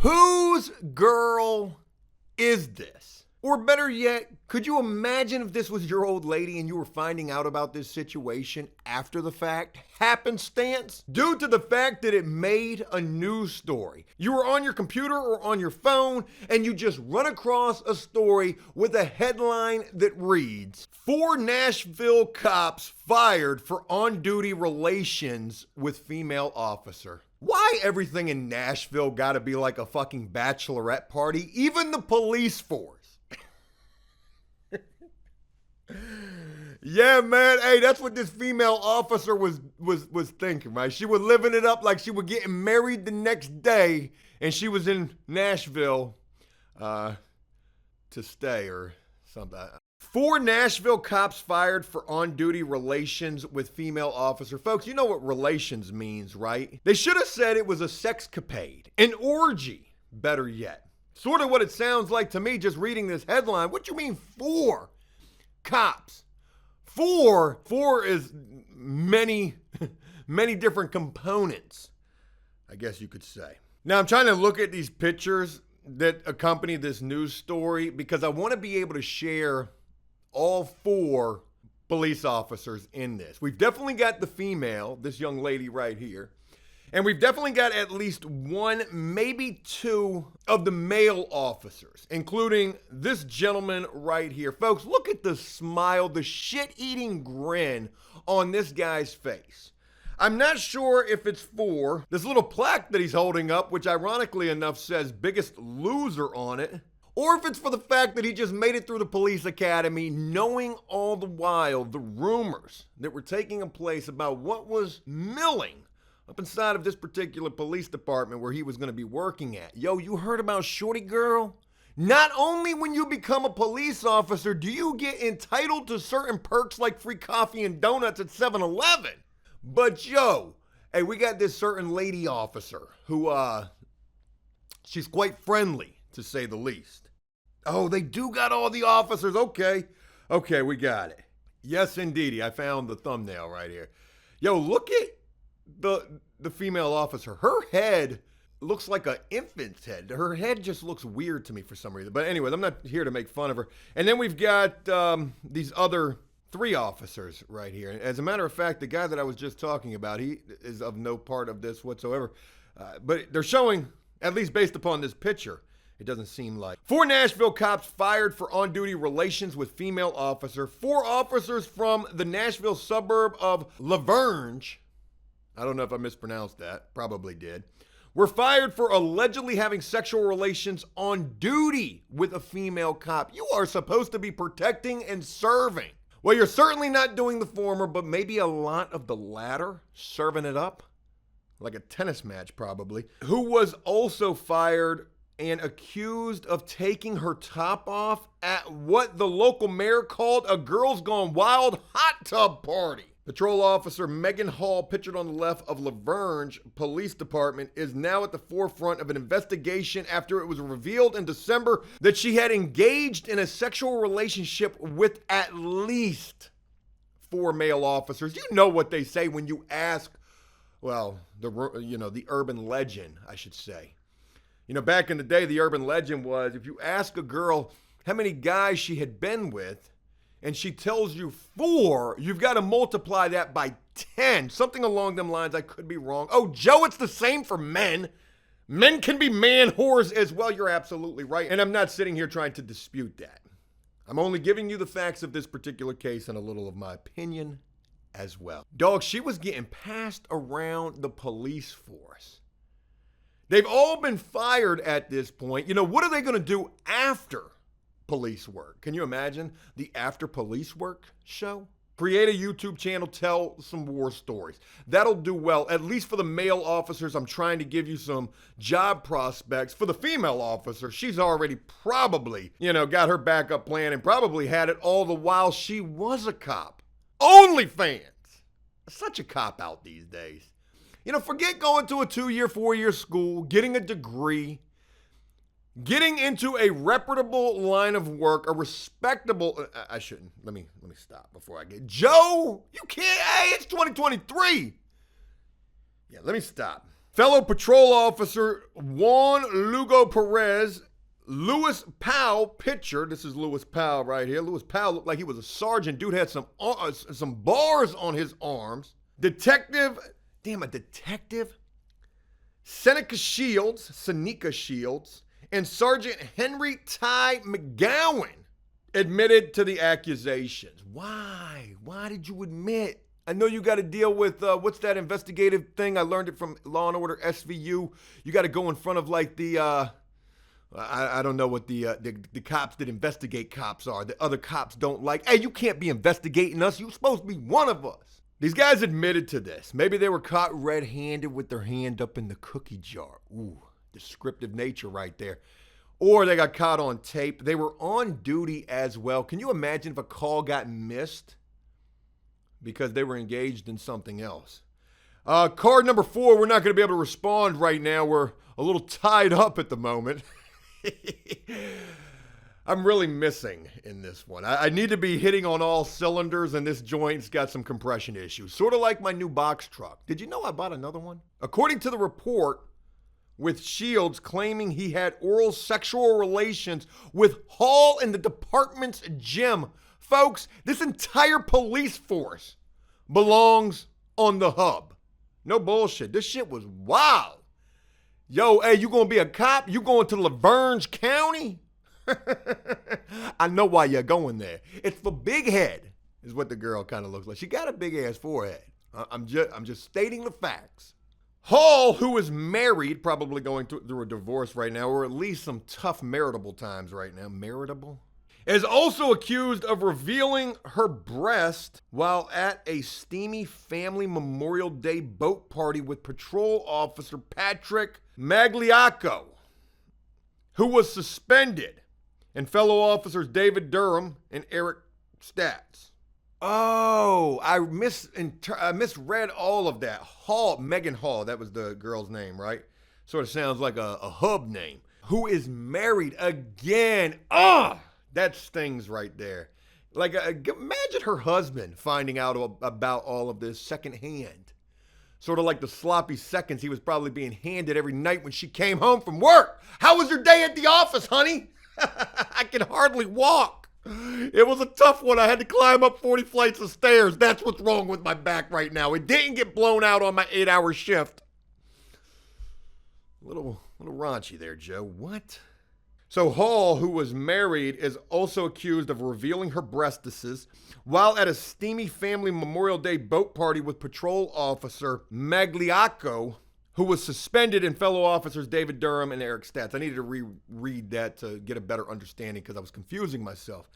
Whose girl is this? Or better yet, could you imagine if this was your old lady and you were finding out about this situation after the fact? Happenstance? Due to the fact that it made a news story. You were on your computer or on your phone and you just run across a story with a headline that reads, 4 Nashville cops fired for on-duty relations with female officer. Why everything in Nashville gotta be like a fucking bachelorette party? Even the police force. Yeah, man. Hey, that's what this female officer was thinking, right? She was living it up like she was getting married the next day, and she was in Nashville to stay or something. 4 Nashville cops fired for on-duty relations with female officer. Folks, you know what relations means, right? They should have said it was a sexcapade, an orgy, better yet. Sort of what it sounds like to me just reading this headline. What you mean 4 cops? 4 is many different components, I guess you could say. Now I'm trying to look at these pictures that accompany this news story because I want to be able to share all 4 police officers in this. We've definitely got the female, this young lady right here. And we've definitely got at least 1, maybe 2 of the male officers, including this gentleman right here. Folks, look at the smile, the shit-eating grin on this guy's face. I'm not sure if it's for this little plaque that he's holding up, which ironically enough says biggest loser on it, or if it's for the fact that he just made it through the police academy knowing all the while the rumors that were taking place about what was milling up inside of this particular police department where he was going to be working at. Yo, you heard about Shorty Girl? Not only when you become a police officer do you get entitled to certain perks like free coffee and donuts at 7-Eleven, but yo, hey, we got this certain lady officer who, she's quite friendly, to say the least. Oh, they do got all the officers. Okay, we got it. Yes, indeedy. I found the thumbnail right here. Yo, look at the female officer. Her head looks like an infant's head. Her head just looks weird to me for some reason. But anyways, I'm not here to make fun of her. And then we've got these other 3 officers right here. As a matter of fact, the guy that I was just talking about, he is of no part of this whatsoever. But they're showing, at least based upon this picture, it doesn't seem like. 4 Nashville cops fired for on-duty relations with female officer. 4 officers from the Nashville suburb of La Vergne, I don't know if I mispronounced that, probably did, were fired for allegedly having sexual relations on duty with a female cop. You are supposed to be protecting and serving. Well, you're certainly not doing the former, but maybe a lot of the latter, serving it up like a tennis match probably, who was also fired and accused of taking her top off at what the local mayor called a Girls Gone Wild hot tub party. Patrol officer Megan Hall, pictured on the left of La Vergne Police Department, is now at the forefront of an investigation after it was revealed in December that she had engaged in a sexual relationship with at least 4 male officers. You know what they say when you ask, well, the urban legend, I should say. You know, back in the day, the urban legend was if you ask a girl how many guys she had been with, and she tells you 4, you've got to multiply that by 10. Something along them lines. I could be wrong. Oh, Joe, it's the same for men. Men can be man whores as well. You're absolutely right. And I'm not sitting here trying to dispute that. I'm only giving you the facts of this particular case and a little of my opinion as well. Dog, she was getting passed around the police force. They've all been fired at this point. You know, what are they going to do after police work? Can you imagine the After Police Work show? Create a YouTube channel, tell some war stories. That'll do well, at least for the male officers. I'm trying to give you some job prospects. For the female officer, she's already probably, got her backup plan and probably had it all the while she was a cop. OnlyFans. Such a cop out these days. Forget going to a 2-year, 4-year school, getting a degree, getting into a reputable line of work, a respectable, I shouldn't, let me stop before I get, Joe, you can't, hey, it's 2023. Yeah, let me stop. Fellow patrol officer Juan Lugo Perez, Lewis Powell, picture. This is Lewis Powell right here. Lewis Powell looked like he was a sergeant. Dude had some bars on his arms. Detective, Seneca Shields, and Sergeant Henry Ty McGowan admitted to the accusations. Why? Why did you admit? I know you got to deal with, what's that investigative thing? I learned it from Law and Order SVU. You got to go in front of like the, I don't know what the cops that investigate cops are. The other cops don't like, hey, you can't be investigating us. You're supposed to be one of us. These guys admitted to this. Maybe they were caught red-handed with their hand up in the cookie jar. Ooh, descriptive nature right there. Or they got caught on tape. They were on duty as well. Can you imagine if a call got missed because they were engaged in something else? Card number 4, we're not going to be able to respond right now. We're a little tied up at the moment. I'm really missing in this one. I need to be hitting on all cylinders, and this joint's got some compression issues. Sort of like my new box truck. Did you know I bought another one? According to the report, with Shields claiming he had oral sexual relations with Hall in the department's gym. Folks, this entire police force belongs on the hub. No bullshit. This shit was wild. Yo, hey, you gonna be a cop? You going to Laverne County? I know why you're going there. It's for big head, is what the girl kind of looks like. She got a big ass forehead. I'm just stating the facts. Hall, who is married, probably going through a divorce right now, or at least some tough maritable times right now. Maritable? Is also accused of revealing her breast while at a steamy family Memorial Day boat party with patrol officer Patrick Magliacco, who was suspended, and fellow officers David Durham and Eric Statz. Oh, I misread all of that. Hall, Megan Hall, that was the girl's name, right? Sort of sounds like a hub name. Who is married again. That stings right there. Like, imagine her husband finding out about all of this secondhand. Sort of like the sloppy seconds he was probably being handed every night when she came home from work. How was your day at the office, honey? I can hardly walk. It was a tough one. I had to climb up 40 flights of stairs. That's what's wrong with my back right now. It didn't get blown out on my 8-hour shift. A little raunchy there, Joe. What? So Hall, who was married, is also accused of revealing her breastises while at a steamy family Memorial Day boat party with patrol officer Magliacco, who was suspended, and fellow officers David Durham and Eric Statz. I needed to reread that to get a better understanding because I was confusing myself.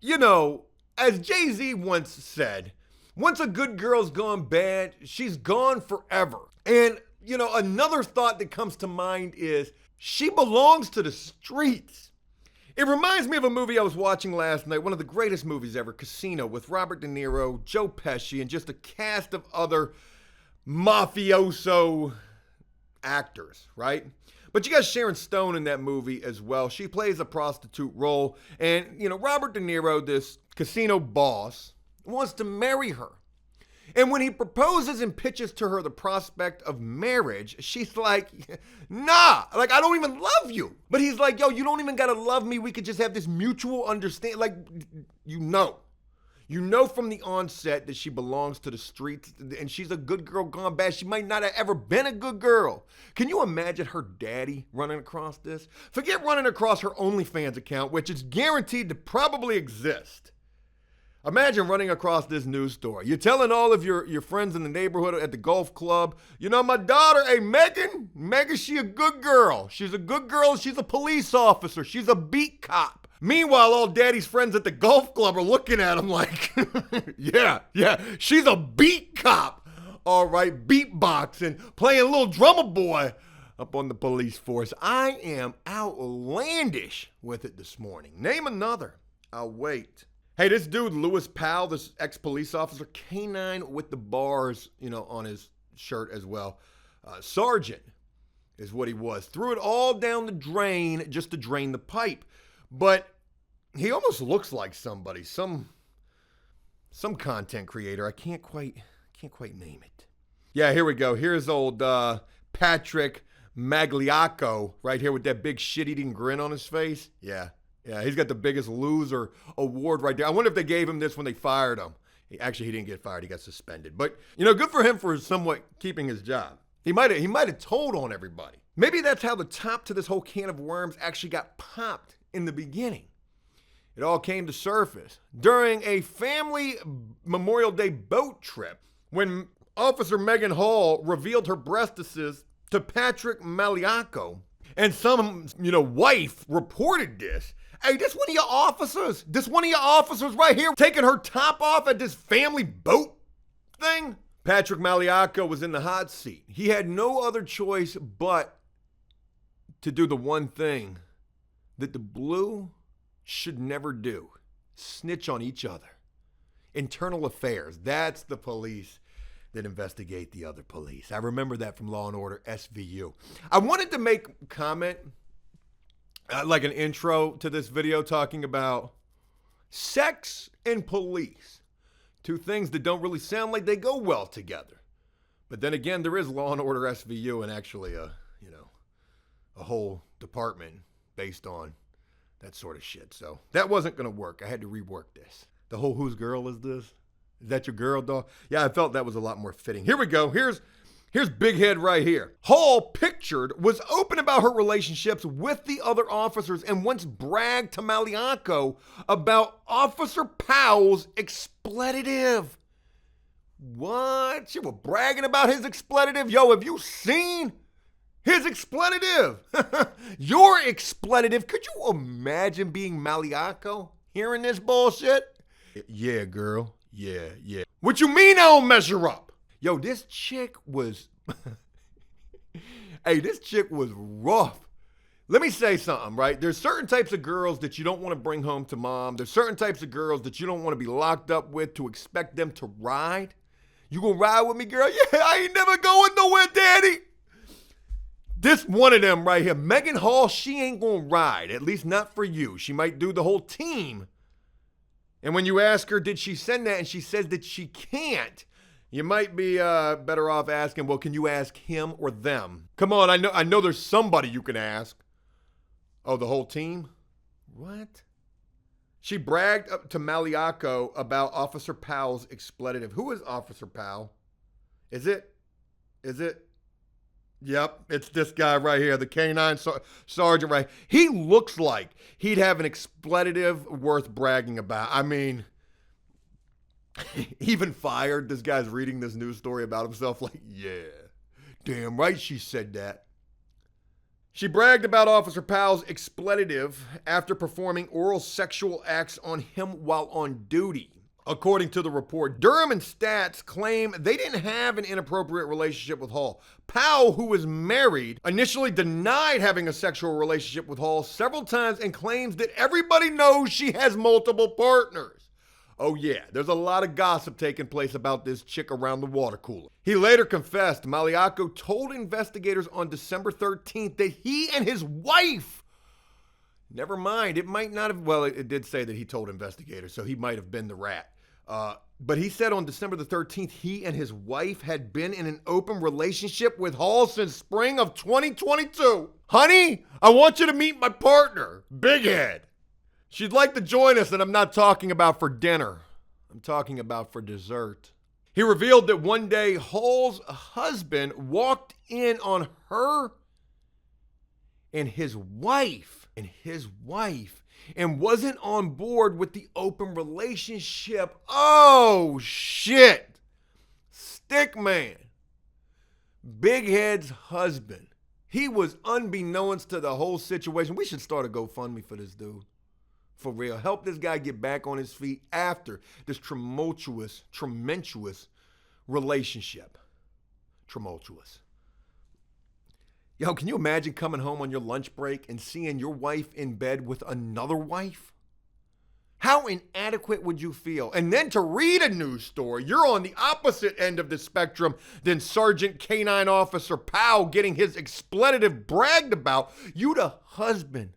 You know, as Jay-Z once said, once a good girl's gone bad, she's gone forever. And, you know, another thought that comes to mind is she belongs to the streets. It reminds me of a movie I was watching last night, one of the greatest movies ever, Casino, with Robert De Niro, Joe Pesci, and just a cast of other mafioso actors, right? But you got Sharon Stone in that movie as well. She plays a prostitute role. And, you know, Robert De Niro, this casino boss, wants to marry her. And when he proposes and pitches to her the prospect of marriage, she's like, nah, like, I don't even love you. But he's like, yo, you don't even gotta love me. We could just have this mutual understanding. Like, you know from the onset that she belongs to the streets and she's a good girl gone bad. She might not have ever been a good girl. Can you imagine her daddy running across this? Forget running across her OnlyFans account, which is guaranteed to probably exist. Imagine running across this news story. You're telling all of your friends in the neighborhood at the golf club, you know, my daughter, hey, Megan, she a good girl. She's a good girl. She's a police officer. She's a beat cop. Meanwhile, all daddy's friends at the golf club are looking at him like, yeah, she's a beat cop. All right, beatboxing, playing little drummer boy up on the police force. I am outlandish with it this morning. Name another. I'll wait. Hey, this dude, Lewis Powell, this ex-police officer, canine with the bars, you know, on his shirt as well. Sergeant is what he was. Threw it all down the drain just to drain the pipe. But he almost looks like somebody, some content creator. I can't quite name it. Yeah, here we go. Here's old Patrick Magliacco right here with that big shit-eating grin on his face. Yeah, he's got the biggest loser award right there. I wonder if they gave him this when they fired him. Actually, he didn't get fired. He got suspended. But, good for him for somewhat keeping his job. He might have told on everybody. Maybe that's how the top to this whole can of worms actually got popped in the beginning. It all came to surface during a family Memorial Day boat trip when Officer Megan Hall revealed her breastises to Patrick Magliacco, and some, wife reported this. Hey, this one of your officers. This one of your officers right here taking her top off at this family boat thing. Patrick Magliacco was in the hot seat. He had no other choice but to do the one thing that the Blue should never do. Snitch on each other. Internal affairs. That's the police that investigate the other police. I remember that from Law & Order SVU. I wanted to make a comment, like an intro to this video, talking about sex and police. Two things that don't really sound like they go well together. But then again, there is Law & Order SVU and actually a whole department based on that sort of shit. So that wasn't going to work. I had to rework this. The whole whose girl is this? Is that your girl, dog? Yeah, I felt that was a lot more fitting. Here we go. Here's Big Head right here. Hall, pictured, was open about her relationships with the other officers and once bragged to Magliacco about Officer Powell's expletive. What? She was bragging about his expletive? Yo, have you seen his expletive? Your expletive? Could you imagine being Magliacco hearing this bullshit? Yeah, girl. Yeah. What you mean I don't measure up? Yo, this chick was, this chick was rough. Let me say something, right? There's certain types of girls that you don't want to bring home to mom. There's certain types of girls that you don't want to be locked up with to expect them to ride. You gonna ride with me, girl? Yeah, I ain't never going nowhere, daddy. This one of them right here. Megan Hall, she ain't gonna ride, at least not for you. She might do the whole team. And when you ask her, did she send that, and she says that she can't, you might be better off asking, well, can you ask him or them? Come on, I know there's somebody you can ask. Oh, the whole team? What? She bragged up to Magliacco about Officer Powell's expletive. Who is Officer Powell? Is it? Yep, it's this guy right here, the K9 sergeant right. He looks like he'd have an expletive worth bragging about. I mean, even fired. This guy's reading this news story about himself like, yeah, damn right she said that. She bragged about Officer Powell's expletive after performing oral sexual acts on him while on duty. According to the report, Durham and Stats claim they didn't have an inappropriate relationship with Hall. Powell, who was married, initially denied having a sexual relationship with Hall several times and claims that everybody knows she has multiple partners. Oh yeah, there's a lot of gossip taking place about this chick around the water cooler. He later confessed. Magliacco told investigators on December 13th that he and his wife, never mind, it might not have, well, it did say that he told investigators, so he might have been the rat. But he said on December the 13th, he and his wife had been in an open relationship with Hall since spring of 2022. Honey, I want you to meet my partner, Big Head. She'd like to join us, and I'm not talking about for dinner. I'm talking about for dessert. He revealed that one day Hall's husband walked in on her and his wife and wasn't on board with the open relationship. Oh, shit. Stickman. Big Head's husband. He was unbeknownst to the whole situation. We should start a GoFundMe for this dude. For real. Help this guy get back on his feet after this tumultuous relationship. Tumultuous. Yo, can you imagine coming home on your lunch break and seeing your wife in bed with another wife? How inadequate would you feel? And then to read a news story, you're on the opposite end of the spectrum than Sergeant K9 Officer Powell getting his expletive bragged about. You the husband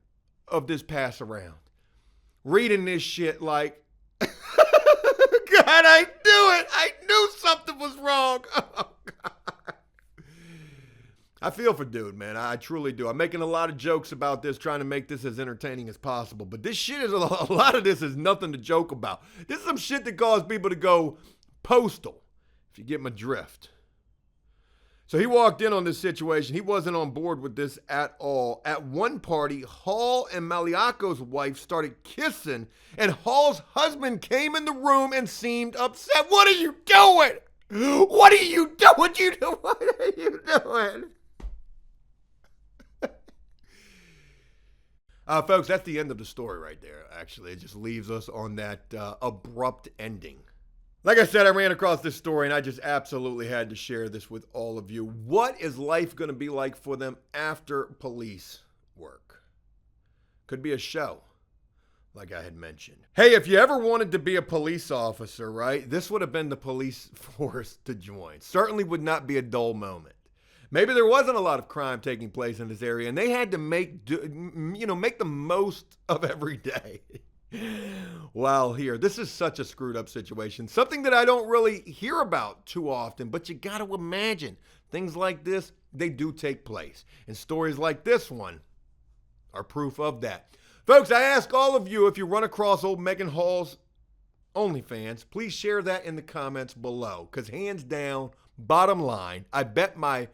of this pass around. Reading this shit like, God, I knew it. I knew something was wrong. Oh, God. I feel for dude, man. I truly do. I'm making a lot of jokes about this, trying to make this as entertaining as possible. But this shit is a lot of this is nothing to joke about. This is some shit that caused people to go postal, if you get my drift. So he walked in on this situation. He wasn't on board with this at all. At one party, Hall and Maliako's wife started kissing, and Hall's husband came in the room and seemed upset. What are you doing? What are you doing? What are you doing? Folks, that's the end of the story right there, actually. It just leaves us on that abrupt ending. Like I said, I ran across this story and I just absolutely had to share this with all of you. What is life going to be like for them after police work? Could be a show, like I had mentioned. Hey, if you ever wanted to be a police officer, right, this would have been the police force to join. Certainly would not be a dull moment. Maybe there wasn't a lot of crime taking place in this area and they had to make the most of every day. While here, this is such a screwed up situation. Something that I don't really hear about too often, but you got to imagine things like this, they do take place. And stories like this one are proof of that. Folks, I ask all of you, if you run across old Megan Hall's OnlyFans, please share that in the comments below. Because hands down, bottom line, I'd bet money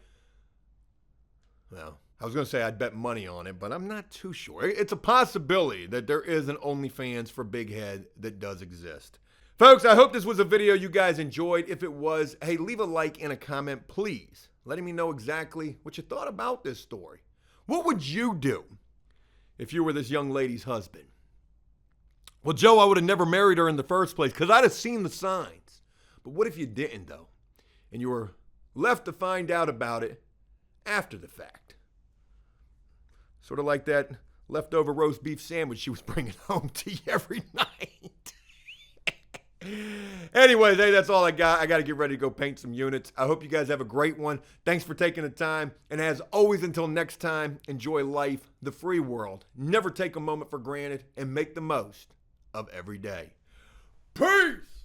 on it, but I'm not too sure. It's a possibility that there is an OnlyFans for Big Head that does exist. Folks, I hope this was a video you guys enjoyed. If it was, hey, leave a like and a comment, please, letting me know exactly what you thought about this story. What would you do if you were this young lady's husband? Well, Joe, I would have never married her in the first place because I'd have seen the signs. But what if you didn't, though, and you were left to find out about it after the fact? Sort of like that leftover roast beef sandwich she was bringing home to you every night. Anyways, hey, that's all I got. I got to get ready to go paint some units. I hope you guys have a great one. Thanks for taking the time. And as always, until next time, enjoy life, the free world. Never take a moment for granted and make the most of every day. Peace!